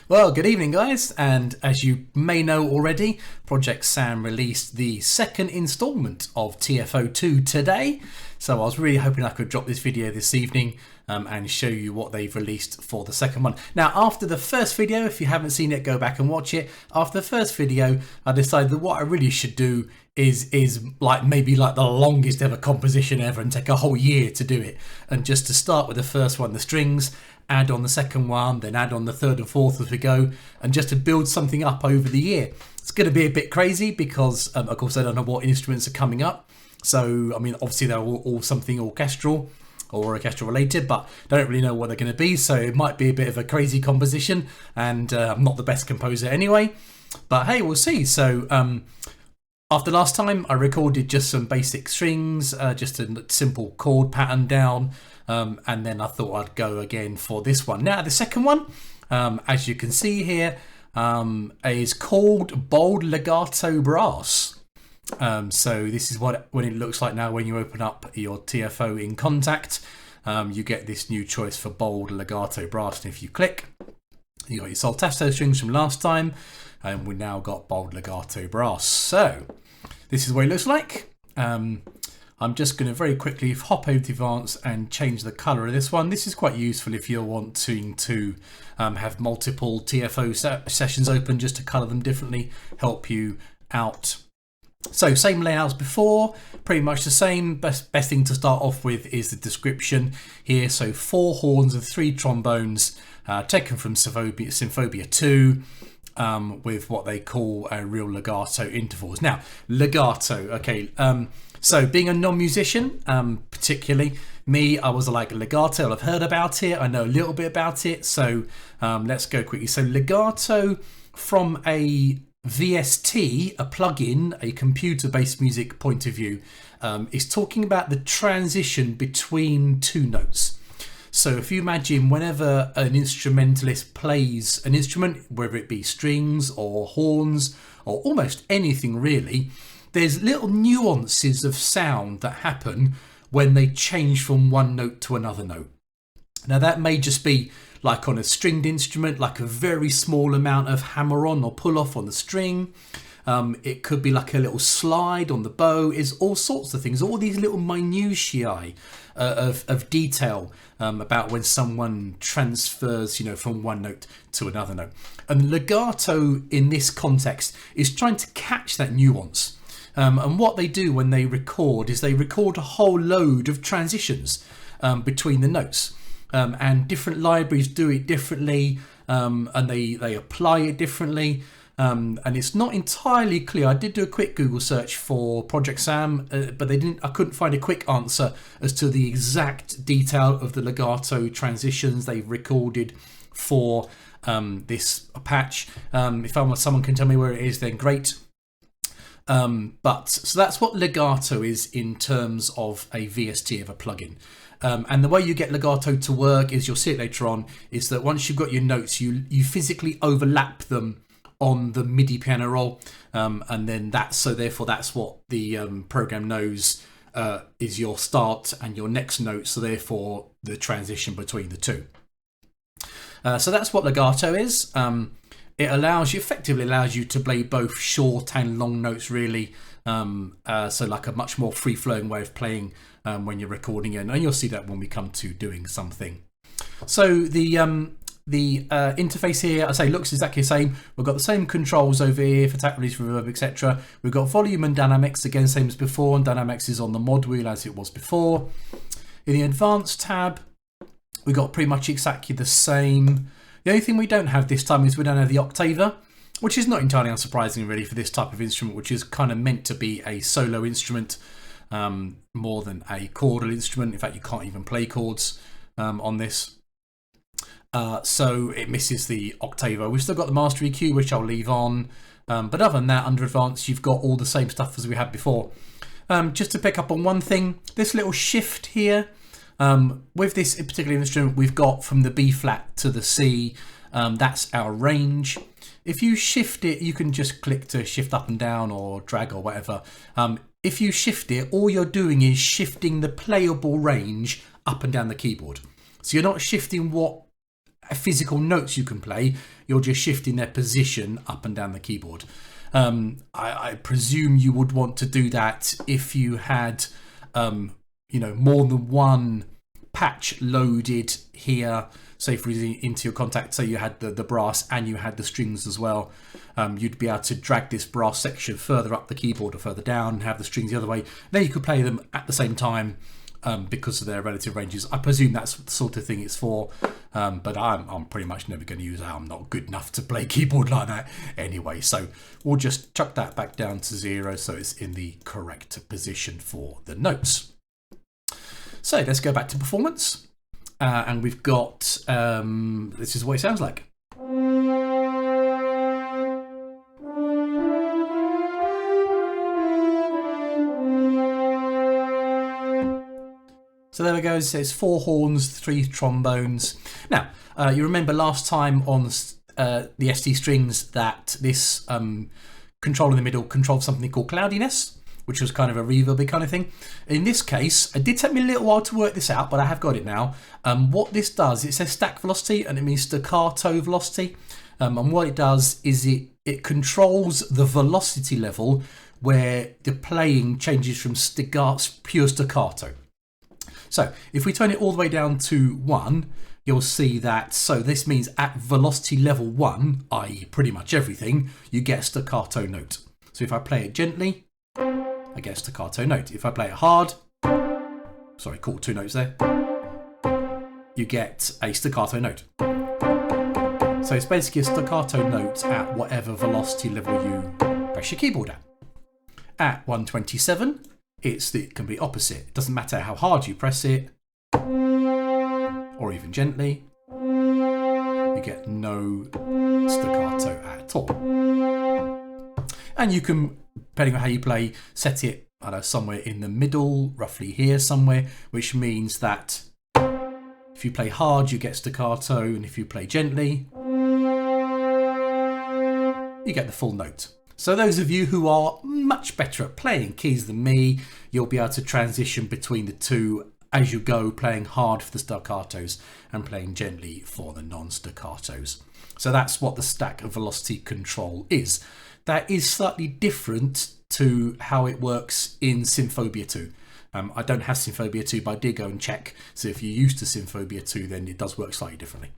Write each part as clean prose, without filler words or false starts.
Well, good evening, guys. And as you may know already, ProjectSAM released the second installment of TFO2 today. So I was really hoping I could drop this video this evening and show you what they've released for the second one. Now, after the first video, if you haven't seen it, go back and watch it. After the first video, I decided that what I really should do is maybe the longest ever composition ever and take a whole year to do it. And just to start with the first one, the strings, add on the second one, then add on the third and fourth as we go, and just to build something up over the year. It's going to be a bit crazy because, of course, I don't know what instruments are coming up. So, I mean, obviously they're all something orchestral or orchestral related, but don't really know what they're going to be. So it might be a bit of a crazy composition, and I'm not the best composer anyway. But hey, we'll see. So after last time, I recorded just some basic strings, just a simple chord pattern down. And then I thought I'd go again for this one. Now, the second one, as you can see here, is called Bold Legato Brass. So this is what it looks like now when you open up your TFO in Contact. You get this new choice for Bold Legato Brass. And if you click, you got your soltato strings from last time, and we now got Bold Legato Brass. So this is what it looks like. I'm just going to very quickly hop over to Advanced and change the colour of this one. This is quite useful if you're wanting to have multiple TFO sessions open, just to colour them differently, help you out. So same layout as before, pretty much the same. Best thing to start off with is the description here. So 4 horns and 3 trombones, taken from Symphobia 2. With what they call real legato intervals. Now, legato, okay, so being a non-musician, particularly me, I was like, legato, I've heard about it, I know a little bit about it, so let's go quickly. So legato, from a VST, a plugin, a computer-based music point of view, is talking about the transition between 2 notes. So if you imagine whenever an instrumentalist plays an instrument, whether it be strings or horns or almost anything really, there's little nuances of sound that happen when they change from one note to another note. Now that may just be like on a stringed instrument, like a very small amount of hammer on or pull off on the string. It could be like a little slide on the bow. Is all sorts of things, all these little minutiae of detail about when someone transfers, from one note to another note. And legato in this context is trying to catch that nuance. And what they do when they record is they record a whole load of transitions between the notes. And different libraries do it differently, and they apply it differently. And it's not entirely clear. I did do a quick Google search for ProjectSAM, but I couldn't find a quick answer as to the exact detail of the legato transitions they've recorded for this patch. If someone can tell me where it is, then great. So that's what legato is in terms of a VST of a plugin. And the way you get legato to work, is you'll see it later on, is that once you've got your notes, you physically overlap them on the MIDI piano roll, and then that's what the program knows is your start and your next note, so therefore the transition between the two. So that's what legato is. It effectively allows you to play both short and long notes really, so like a much more free-flowing way of playing when you're recording it, and you'll see that when we come to doing something. So the interface here, I say, looks exactly the same. We've got the same controls over here for tap, release, reverb, etc. We've got volume and dynamics, again, same as before, and dynamics is on the mod wheel as it was before. In the advanced tab, we've got pretty much exactly the same. The only thing we don't have this time is we don't have the octaver, which is not entirely unsurprising really for this type of instrument, which is kind of meant to be a solo instrument more than a chordal instrument. In fact, you can't even play chords on this. So it misses the octaver. We've still got the master EQ, which I'll leave on. But other than that, under advanced, you've got all the same stuff as we had before. Just to pick up on one thing, this little shift here, with this particular instrument, we've got from the B flat to the C. That's our range. If you shift it, you can just click to shift up and down or drag or whatever. If you shift it, all you're doing is shifting the playable range up and down the keyboard. So you're not shifting physical notes you can play. You're just shifting their position up and down the keyboard. I presume you would want to do that if you had, you know, more than one patch loaded here. Say for into your contact, say you had the brass and you had the strings as well. You'd be able to drag this brass section further up the keyboard or further down and have the strings the other way. Then you could play them at the same time because of their relative ranges. I presume that's the sort of thing it's for, but I'm pretty much never going to use that. I'm not good enough to play keyboard like that anyway. So we'll just chuck that back down to 0 so it's in the correct position for the notes. So let's go back to performance. And we've got, this is what it sounds like. So there we go, so it's 4 horns, 3 trombones. Now, you remember last time on the SD strings that this control in the middle controlled something called cloudiness, which was kind of a reverby kind of thing. In this case, it did take me a little while to work this out, but I have got it now. What this does, it says stack velocity and it means staccato velocity. And what it does is it controls the velocity level where the playing changes from pure staccato. So if we turn it all the way down to 1, you'll see that, so this means at velocity level 1, i.e. pretty much everything, you get a staccato note. So if I play it gently, I get a staccato note. If I play it hard, sorry, caught 2 notes there, you get a staccato note. So it's basically a staccato note at whatever velocity level you press your keyboard at. At 127, it can be opposite. It doesn't matter how hard you press it, or even gently, you get no staccato at all. And you can, depending on how you play, set it, I don't know, somewhere in the middle, roughly here somewhere, which means that if you play hard, you get staccato, and if you play gently, you get the full note. So those of you who are much better at playing keys than me, you'll be able to transition between the two as you go, playing hard for the staccatos and playing gently for the non-staccatos. So that's what the stack velocity control is. That is slightly different to how it works in Synphobia 2. I don't have Synphobia 2, but I did go and check. So if you're used to Synphobia 2, then it does work slightly differently.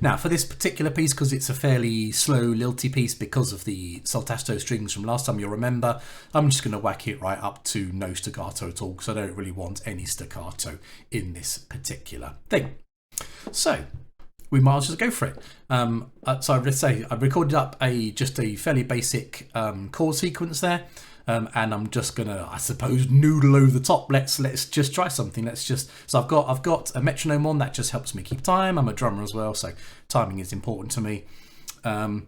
Now for this particular piece, because it's a fairly slow lilty piece because of the saltato strings from last time, you'll remember, I'm just going to whack it right up to no staccato at all because I don't really want any staccato in this particular thing. So we might as well go for it. So let's say I recorded up just a fairly basic chord sequence there. And I'm just gonna, I suppose, noodle over the top. Let's just try something. So I've got a metronome on that just helps me keep time. I'm a drummer as well, so timing is important to me. I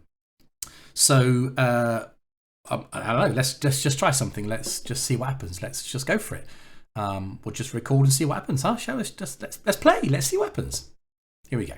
don't know. Let's just try something. Let's just see what happens. Let's just go for it. We'll just record and see what happens. Huh? Shall we let's play. Let's see what happens. Here we go.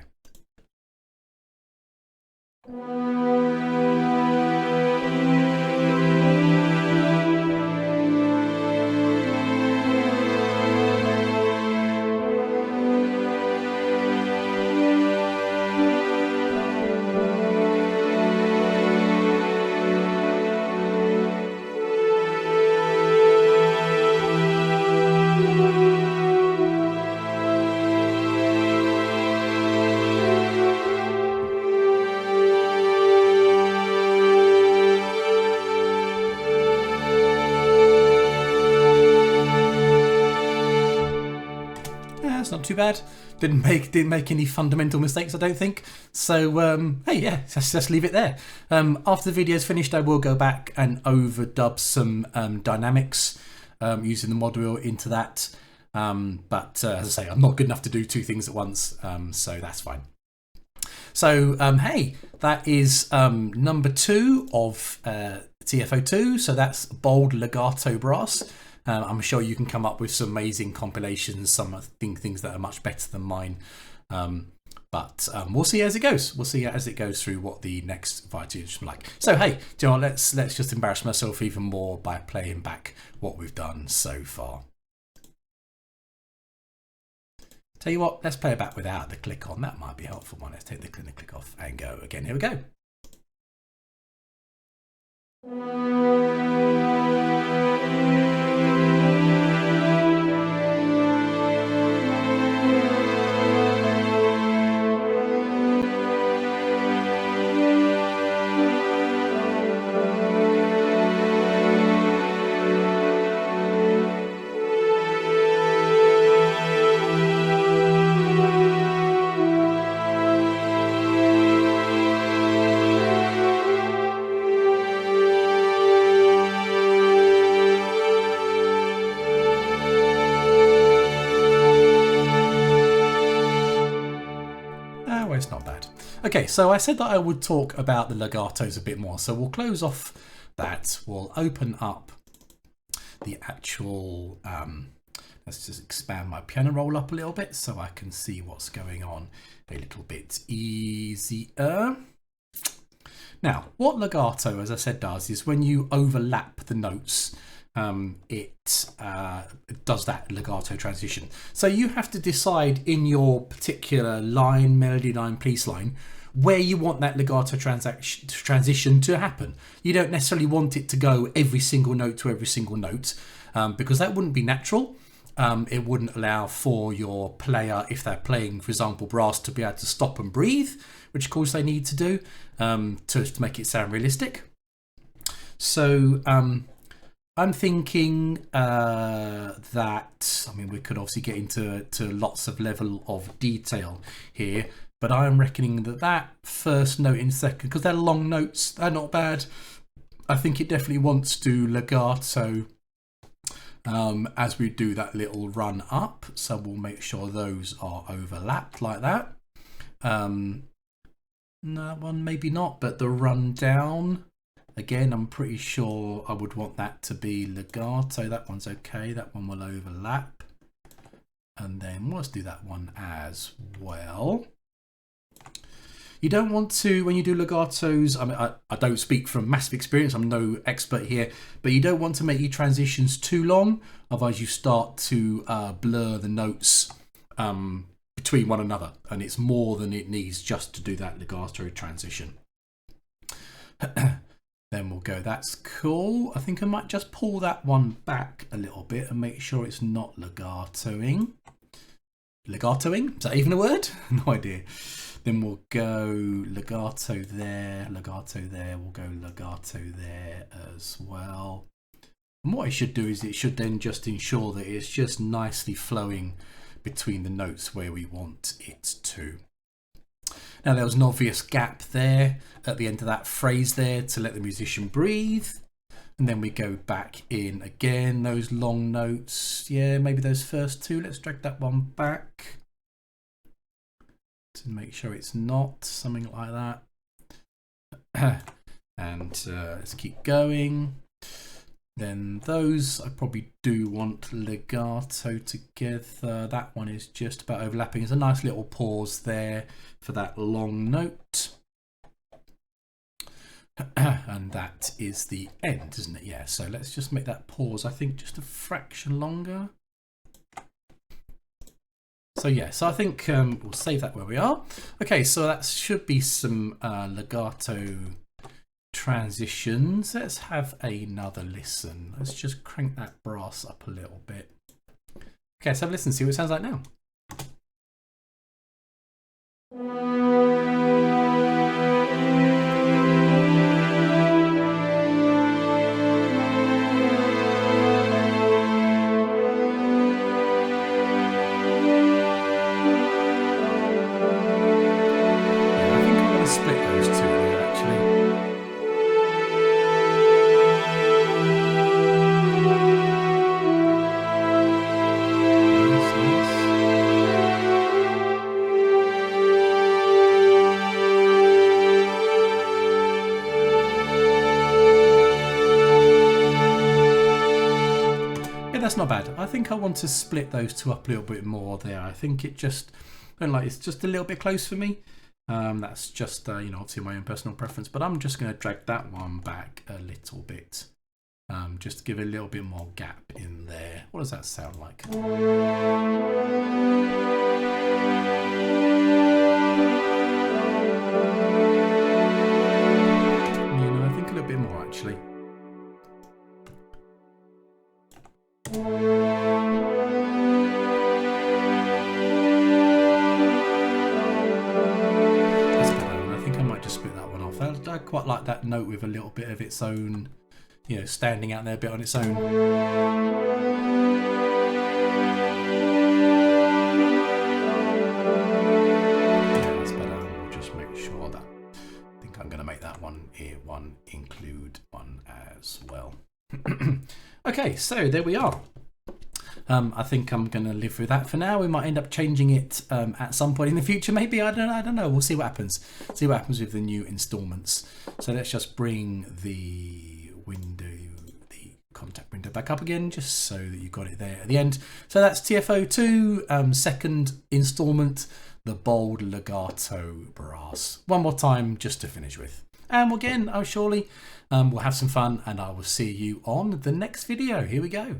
Not too bad. Didn't make any fundamental mistakes, I don't think. So hey, yeah, let's leave it there. After the video's finished, I will go back and overdub some dynamics using the mod wheel into that. But as I say, I'm not good enough to do 2 things at once, so that's fine. So hey, that is number 2 of TFO2. So that's bold legato brass. I'm sure you can come up with some amazing compilations, some things that are much better than mine. But we'll see as it goes. We'll see as it goes through what the next variety is like. So hey, do you know what? Let's just embarrass myself even more by playing back what we've done so far. Tell you what, let's play it back without the click on. That might be a helpful one. Let's take the click off and go again. Here we go. It's not bad. Okay, so I said that I would talk about the legatos a bit more, so we'll close off that. We'll open up the actual let's just expand my piano roll up a little bit so I can see what's going on a little bit easier. Now, what legato, as I said, does is when you overlap the notes, it does that legato transition. So you have to decide in your particular line, melody line, piece line, where you want that legato transition to happen. You don't necessarily want it to go every single note to every single note, because that wouldn't be natural. It wouldn't allow for your player, if they're playing, for example, brass, to be able to stop and breathe, which of course they need to do to make it sound realistic. So I'm thinking that, I mean, we could obviously get into lots of level of detail here, but I'm reckoning that that first note in second, because they're long notes, they're not bad. I think it definitely wants to legato as we do that little run up. So we'll make sure those are overlapped like that. No, that one maybe not, but the run down, again, I'm pretty sure I would want that to be legato. That one's okay. That one will overlap. And then let's do that one as well. You don't want to, when you do legatos, I mean, I don't speak from massive experience, I'm no expert here, but you don't want to make your transitions too long. Otherwise you start to blur the notes between one another, and it's more than it needs just to do that legato transition. Then we'll go, that's cool. I think I might just pull that one back a little bit and make sure it's not legatoing. Legatoing? Is that even a word? No idea. Then we'll go legato there, we'll go legato there as well. And what it should do is it should then just ensure that it's just nicely flowing between the notes where we want it to. Now there was an obvious gap there at the end of that phrase there to let the musician breathe. And then we go back in again, those long notes. Yeah, maybe those first two. Let's drag that one back to make sure it's not something like that. And let's keep going. Then those I probably do want legato together. That one is just about overlapping. There's a nice little pause there for that long note. And that is the end, isn't it? Yeah, so let's just make that pause, I think, just a fraction longer. So yeah, so I think we'll save that where we are. Okay, so that should be some legato transitions. Let's have another listen. Let's just crank that brass up a little bit. Okay, let's have a listen, see what it sounds like now. Split those two there actually. Yeah, that's not bad. I think I want to split those two up a little bit more there. I think it just, I don't like, it's just a little bit close for me. That's just, you know, obviously my own personal preference, but I'm just going to drag that one back a little bit, just to give a little bit more gap in there. What does that sound like? I think a little bit more actually. I quite like that note with a little bit of its own, you know, standing out there a bit on its own. Yeah, that's better. We'll just make sure that, I think I'm going to make that one here, one include one as well. Okay, so there we are. I think I'm going to live with that for now. We might end up changing it at some point in the future. Maybe, I don't know. We'll see what happens. See what happens with the new installments. So let's just bring the contact window back up again, just so that you've got it there at the end. So that's TFO2, second installment, the bold Legato Brass. One more time just to finish with. And again, surely we'll have some fun, and I will see you on the next video. Here we go.